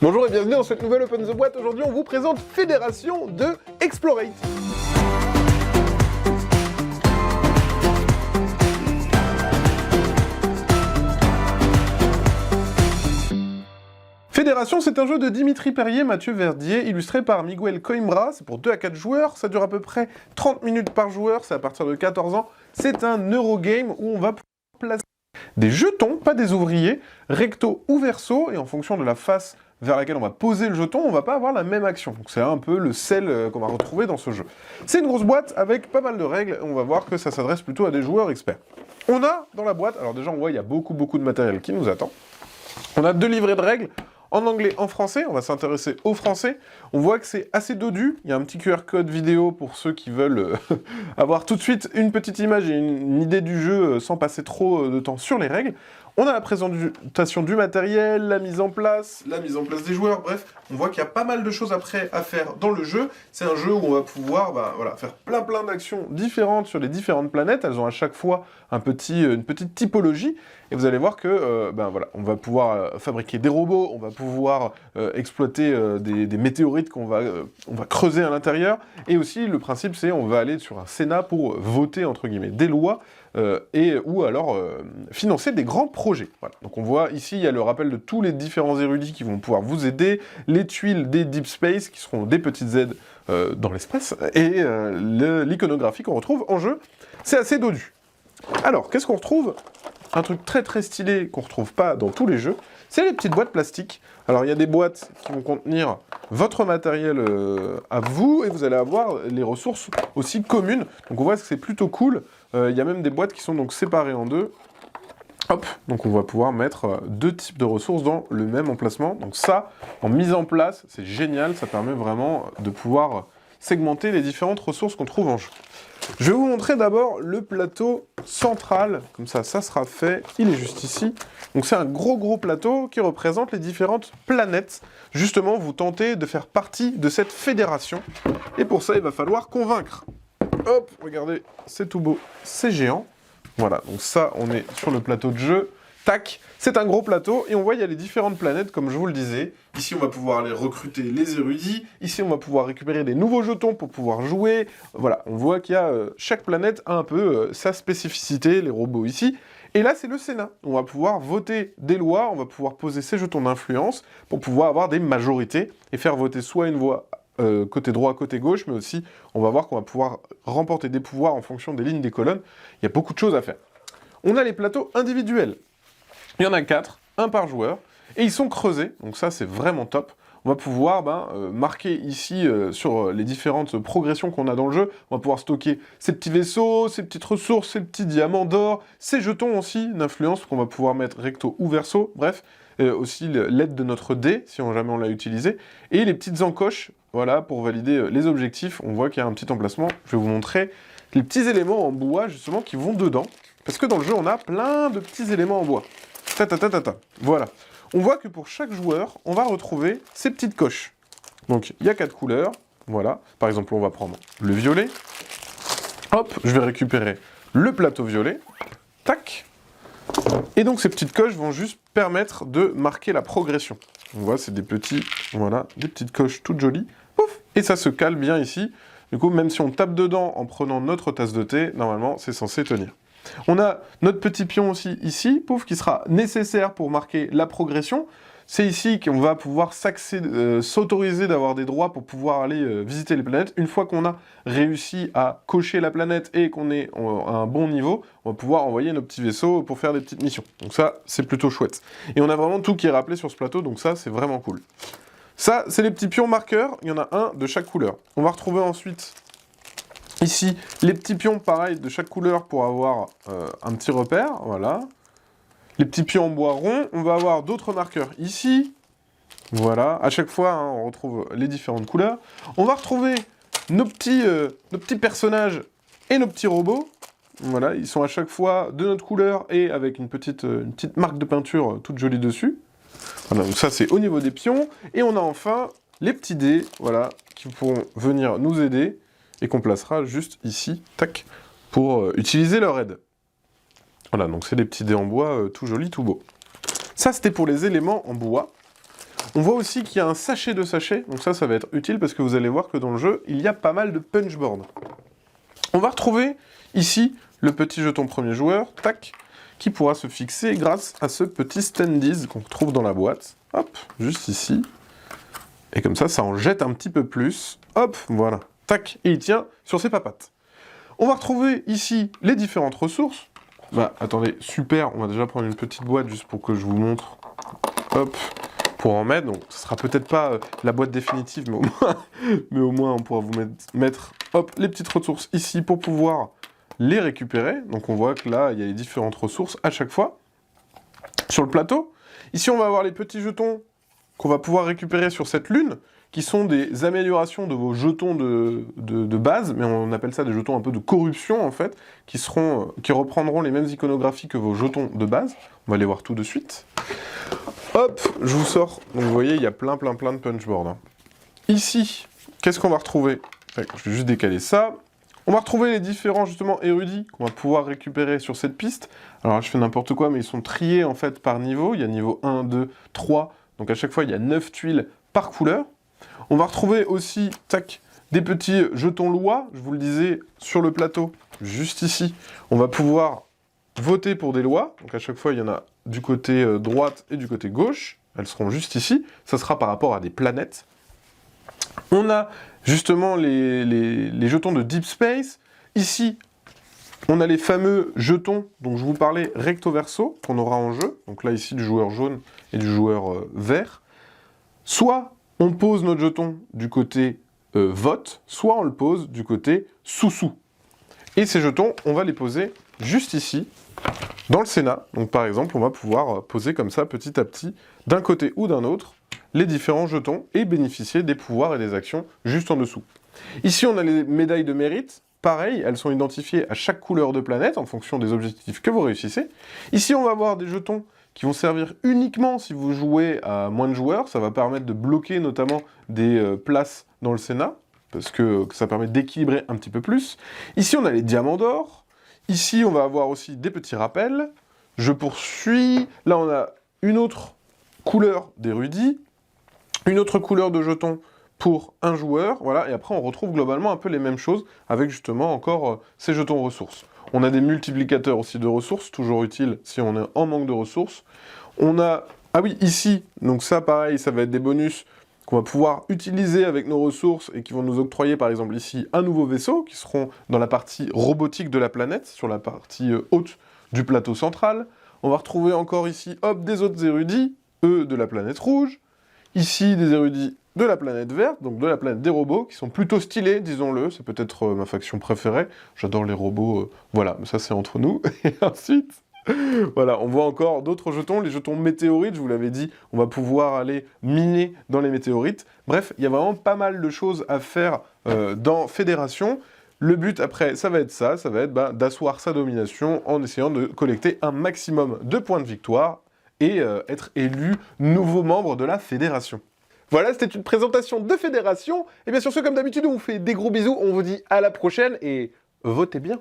Bonjour et bienvenue dans cette nouvelle Open the Boîte. Aujourd'hui, on vous présente Fédération de Explorate. Fédération, c'est un jeu de Dimitri Perrier, Mathieu Verdier, illustré par Miguel Coimbra. C'est pour 2 à 4 joueurs, ça dure à peu près 30 minutes par joueur, c'est à partir de 14 ans. C'est un Eurogame où on va pouvoir placer des jetons, pas des ouvriers, recto ou verso, et en fonction de la face vers laquelle on va poser le jeton, on va pas avoir la même action. Donc c'est un peu le sel qu'on va retrouver dans ce jeu. C'est une grosse boîte avec pas mal de règles, on va voir que ça s'adresse plutôt à des joueurs experts. On a dans la boîte, alors déjà on voit il y a beaucoup de matériel qui nous attend. On a 2 livrets de règles, en anglais, en français, on va s'intéresser au français. On voit que c'est assez dodu, il y a un petit QR code vidéo pour ceux qui veulent avoir tout de suite une petite image et une idée du jeu sans passer trop de temps sur les règles. On a la présentation du matériel, la mise en place des joueurs, bref, on voit qu'il y a pas mal de choses après à faire dans le jeu. C'est un jeu où on va pouvoir faire plein d'actions différentes sur les différentes planètes. Elles ont à chaque fois une petite typologie. Et vous allez voir que on va pouvoir fabriquer des robots, on va pouvoir exploiter des météorites qu'on va creuser à l'intérieur. Et aussi, le principe, c'est on va aller sur un Sénat pour voter, entre guillemets, des lois ou alors financer des grands projets. Voilà. Donc on voit ici, il y a le rappel de tous les différents érudits qui vont pouvoir vous aider, les tuiles des Deep Space, qui seront des petites aides dans l'espace, et l'iconographie qu'on retrouve en jeu. C'est assez dodu. Alors, qu'est-ce qu'on retrouve ? Un truc très stylé qu'on ne retrouve pas dans tous les jeux, c'est les petites boîtes plastiques. Alors il y a des boîtes qui vont contenir votre matériel à vous, et vous allez avoir les ressources aussi communes. Donc on voit que c'est plutôt cool. Il y a même des boîtes qui sont donc séparées en deux. Hop, donc on va pouvoir mettre 2 types de ressources dans le même emplacement. Donc ça, en mise en place, c'est génial, ça permet vraiment de pouvoir segmenter les différentes ressources qu'on trouve en jeu. Je vais vous montrer d'abord le plateau central, comme ça sera fait, il est juste ici. Donc c'est un gros plateau qui représente les différentes planètes. Justement, vous tentez de faire partie de cette fédération, et pour ça, il va falloir convaincre. Hop, regardez, c'est tout beau, c'est géant. Voilà, donc ça, on est sur le plateau de jeu. Tac, c'est un gros plateau, et on voit il y a les différentes planètes, comme je vous le disais. Ici, on va pouvoir aller recruter les érudits. Ici, on va pouvoir récupérer des nouveaux jetons pour pouvoir jouer. Voilà, on voit qu'il y a chaque planète a un peu sa spécificité, les robots ici. Et là, c'est le Sénat. On va pouvoir voter des lois, on va pouvoir poser ses jetons d'influence pour pouvoir avoir des majorités et faire voter soit une voix côté droit, côté gauche, mais aussi, on va voir qu'on va pouvoir remporter des pouvoirs en fonction des lignes des colonnes. Il y a beaucoup de choses à faire. On a les plateaux individuels. Il y en a 4, un par joueur, et ils sont creusés, donc ça c'est vraiment top. On va pouvoir marquer ici sur les différentes progressions qu'on a dans le jeu, on va pouvoir stocker ces petits vaisseaux, ces petites ressources, ces petits diamants d'or, ces jetons aussi d'influence qu'on va pouvoir mettre recto ou verso, bref, aussi l'aide de notre dé, si jamais on l'a utilisé, et les petites encoches, voilà, pour valider les objectifs. On voit qu'il y a un petit emplacement, je vais vous montrer les petits éléments en bois justement qui vont dedans, parce que dans le jeu on a plein de petits éléments en bois. Voilà. On voit que pour chaque joueur, on va retrouver ces petites coches. Donc, il y a 4 couleurs. Voilà. Par exemple, on va prendre le violet. Hop, je vais récupérer le plateau violet. Tac. Et donc, ces petites coches vont juste permettre de marquer la progression. On voit, c'est des petites coches toutes jolies. Pouf. Et ça se cale bien ici. Du coup, même si on tape dedans en prenant notre tasse de thé, normalement, c'est censé tenir. On a notre petit pion aussi ici, pouf, qui sera nécessaire pour marquer la progression. C'est ici qu'on va pouvoir s'autoriser d'avoir des droits pour pouvoir aller visiter les planètes. Une fois qu'on a réussi à cocher la planète et qu'on est à un bon niveau, on va pouvoir envoyer nos petits vaisseaux pour faire des petites missions. Donc ça, c'est plutôt chouette. Et on a vraiment tout qui est rappelé sur ce plateau, donc ça, c'est vraiment cool. Ça, c'est les petits pions marqueurs, il y en a un de chaque couleur. On va retrouver ensuite ici, les petits pions, pareil, de chaque couleur pour avoir un petit repère, voilà. Les petits pions en bois rond, on va avoir d'autres marqueurs ici, voilà. À chaque fois, on retrouve les différentes couleurs. On va retrouver nos petits personnages et nos petits robots. Voilà, ils sont à chaque fois de notre couleur et avec une petite marque de peinture toute jolie dessus. Voilà, donc ça, c'est au niveau des pions. Et on a enfin les petits dés, voilà, qui pourront venir nous aider et qu'on placera juste ici, tac, pour utiliser leur aide. Voilà, donc c'est des petits dés en bois tout jolis, tout beaux. Ça, c'était pour les éléments en bois. On voit aussi qu'il y a un sachet de sachets, donc ça va être utile parce que vous allez voir que dans le jeu, il y a pas mal de punchboards. On va retrouver ici le petit jeton premier joueur, tac, qui pourra se fixer grâce à ce petit standees qu'on trouve dans la boîte. Hop, juste ici. Et comme ça en jette un petit peu plus. Hop, voilà, tac, et il tient sur ses papates. On va retrouver ici les différentes ressources. Bah, attendez, super, on va déjà prendre une petite boîte juste pour que je vous montre. Hop, pour en mettre, donc ce sera peut-être pas la boîte définitive, mais au moins on pourra vous mettre hop, les petites ressources ici pour pouvoir les récupérer. Donc on voit que là, il y a les différentes ressources à chaque fois. Sur le plateau, ici on va avoir les petits jetons qu'on va pouvoir récupérer sur cette lune, qui sont des améliorations de vos jetons de base, mais on appelle ça des jetons un peu de corruption en fait, qui reprendront les mêmes iconographies que vos jetons de base. On va les voir tout de suite. Hop, je vous sors. Donc vous voyez, il y a plein de punchboards. Hein. Ici, qu'est-ce qu'on va retrouver? Je vais juste décaler ça. On va retrouver les différents, justement, érudits qu'on va pouvoir récupérer sur cette piste. Alors là, je fais n'importe quoi, mais ils sont triés, en fait, par niveau. Il y a niveau 1, 2, 3. Donc à chaque fois, il y a 9 tuiles par couleur. On va retrouver aussi, tac, des petits jetons lois. Je vous le disais, sur le plateau, juste ici. On va pouvoir voter pour des lois. Donc à chaque fois, il y en a du côté droite et du côté gauche. Elles seront juste ici. Ça sera par rapport à des planètes. On a justement les jetons de Deep Space. Ici, on a les fameux jetons dont je vous parlais recto verso, qu'on aura en jeu. Donc là, ici, du joueur jaune et du joueur vert. Soit on pose notre jeton du côté vote, soit on le pose du côté sous-sous. Et ces jetons, on va les poser juste ici, dans le Sénat. Donc par exemple, on va pouvoir poser comme ça, petit à petit, d'un côté ou d'un autre, les différents jetons et bénéficier des pouvoirs et des actions juste en dessous. Ici, on a les médailles de mérite. Pareil, elles sont identifiées à chaque couleur de planète en fonction des objectifs que vous réussissez. Ici, on va avoir des jetons qui vont servir uniquement si vous jouez à moins de joueurs. Ça va permettre de bloquer notamment des places dans le Sénat, parce que ça permet d'équilibrer un petit peu plus. Ici, on a les diamants d'or. Ici, on va avoir aussi des petits rappels. Je poursuis. Là, on a une autre couleur d'érudit, une autre couleur de jetons pour un joueur, voilà, et après on retrouve globalement un peu les mêmes choses avec justement encore ces jetons ressources. On a des multiplicateurs aussi de ressources, toujours utiles si on est en manque de ressources. On a, ah oui, ici, donc ça pareil, ça va être des bonus qu'on va pouvoir utiliser avec nos ressources et qui vont nous octroyer par exemple ici un nouveau vaisseau, qui seront dans la partie robotique de la planète, sur la partie haute du plateau central. On va retrouver encore ici, hop, des autres érudits, eux de la planète rouge. Ici, des érudits de la planète verte, donc de la planète des robots, qui sont plutôt stylés, disons-le, c'est peut-être ma faction préférée, j'adore les robots, voilà, mais ça c'est entre nous, et ensuite, voilà, on voit encore d'autres jetons, les jetons météorites, je vous l'avais dit, on va pouvoir aller miner dans les météorites, bref, il y a vraiment pas mal de choses à faire dans Fédération. Le but après, ça va être d'asseoir sa domination en essayant de collecter un maximum de points de victoire, et être élu nouveau membre de la Fédération. Voilà, c'était une présentation de Fédération. Et bien sur ce, comme d'habitude, on vous fait des gros bisous, on vous dit à la prochaine et votez bien.